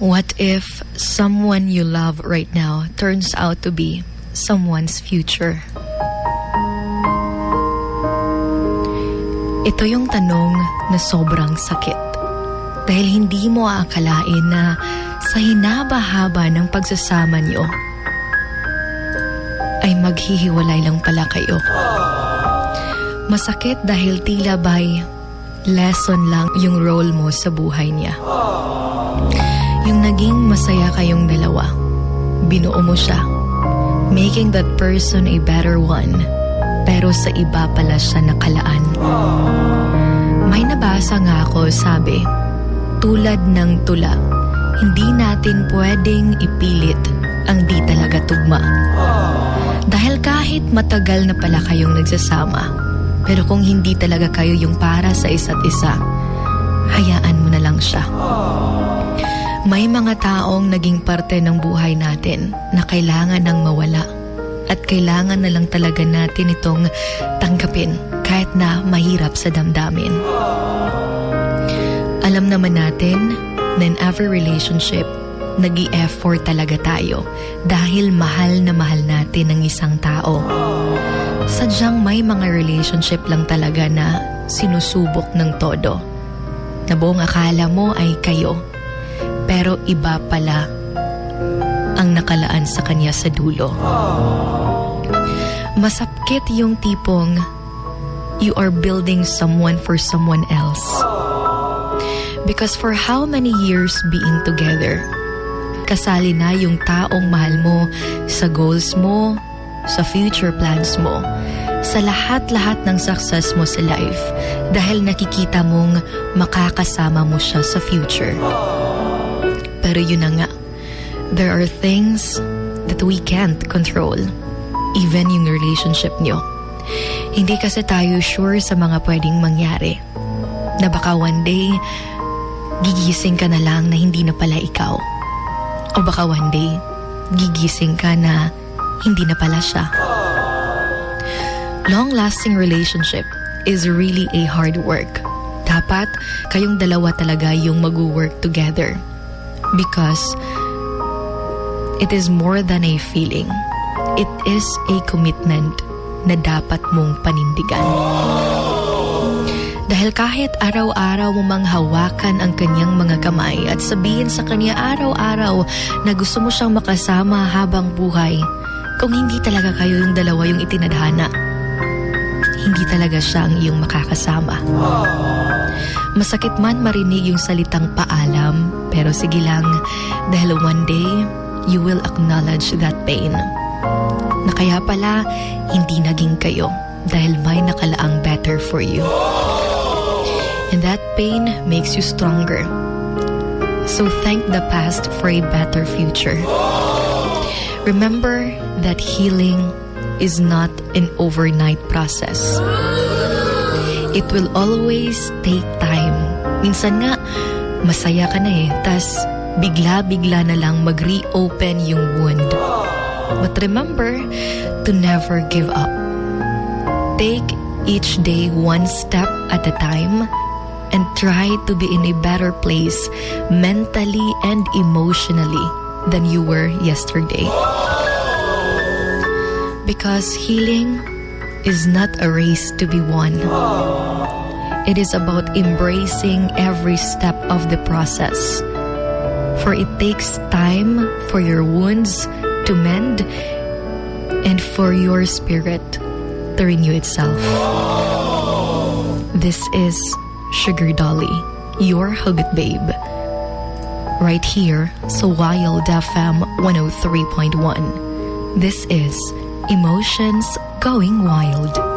What if someone you love right now turns out to be someone's future? Ito yung tanong na sobrang sakit. Dahil hindi mo aakalain na sa hinaba-haba ng pagsasama niyo ay maghihiwalay lang pala kayo. Masakit dahil tila ba'y lesson lang yung role mo sa buhay niya. Yung naging masaya kayong dalawa, binuo mo siya, making that person a better one, pero sa iba pala siya nakalaan. May nabasa nga ako, sabi, tulad ng tula, hindi natin pwedeng ipilit ang di talaga tugma. Dahil kahit matagal na pala kayong nagsasama, pero kung hindi talaga kayo yung para sa isa't isa, hayaan mo na lang siya. May mga taong naging parte ng buhay natin na kailangan nang mawala at kailangan na lang talaga natin itong tanggapin kahit na mahirap sa damdamin. Alam naman natin na in every relationship, nag-i-effort talaga tayo dahil mahal na mahal natin ang isang tao. Sadyang may mga relationship lang talaga na sinusubok ng todo. Na buong akala mo ay kayo, pero iba pala ang nakalaan sa kanya sa dulo. Masakit yung tipong you are building someone for someone else. Because for how many years being together, kasali na yung taong mahal mo sa goals mo, sa future plans mo, sa lahat-lahat ng success mo sa life dahil nakikita mong makakasama mo siya sa future. Pero yun na nga, there are things that we can't control, even yung relationship nyo. Hindi kasi tayo sure sa mga pwedeng mangyari, na baka one day, gigising ka na lang na hindi na pala ikaw. O baka one day, gigising ka na hindi na pala siya. Long-lasting relationship is really a hard work. Dapat kayong dalawa talaga yung mag-work together. Because it is more than a feeling. It is a commitment na dapat mong panindigan. Dahil kahit araw-araw mo mang hawakan ang kanyang mga kamay at sabihin sa kanya araw-araw na gusto mo siyang makasama habang buhay, kung hindi talaga kayo yung dalawa yung itinadhana, hindi talaga siya ang iyong makakasama. Masakit man marinig yung salitang paalam, pero sige lang, dahil one day, you will acknowledge that pain. Na kaya pala, hindi naging kayo dahil may nakalaang better for you. And that pain makes you stronger. So thank the past for a better future. Remember that healing is not an overnight process. It will always take time. Minsan nga, masaya ka na tas bigla-bigla na lang mag-reopen yung wound. But remember to never give up. Take each day one step at a time and try to be in a better place mentally and emotionally than you were yesterday. Because healing is not a race to be won. It is about embracing every step of the process. For it takes time for your wounds to mend and for your spirit to renew itself. This is Sugar Dolly, your Hugot Babe. Right here sa Wild FM 103.1. This is Emotions Going Wild.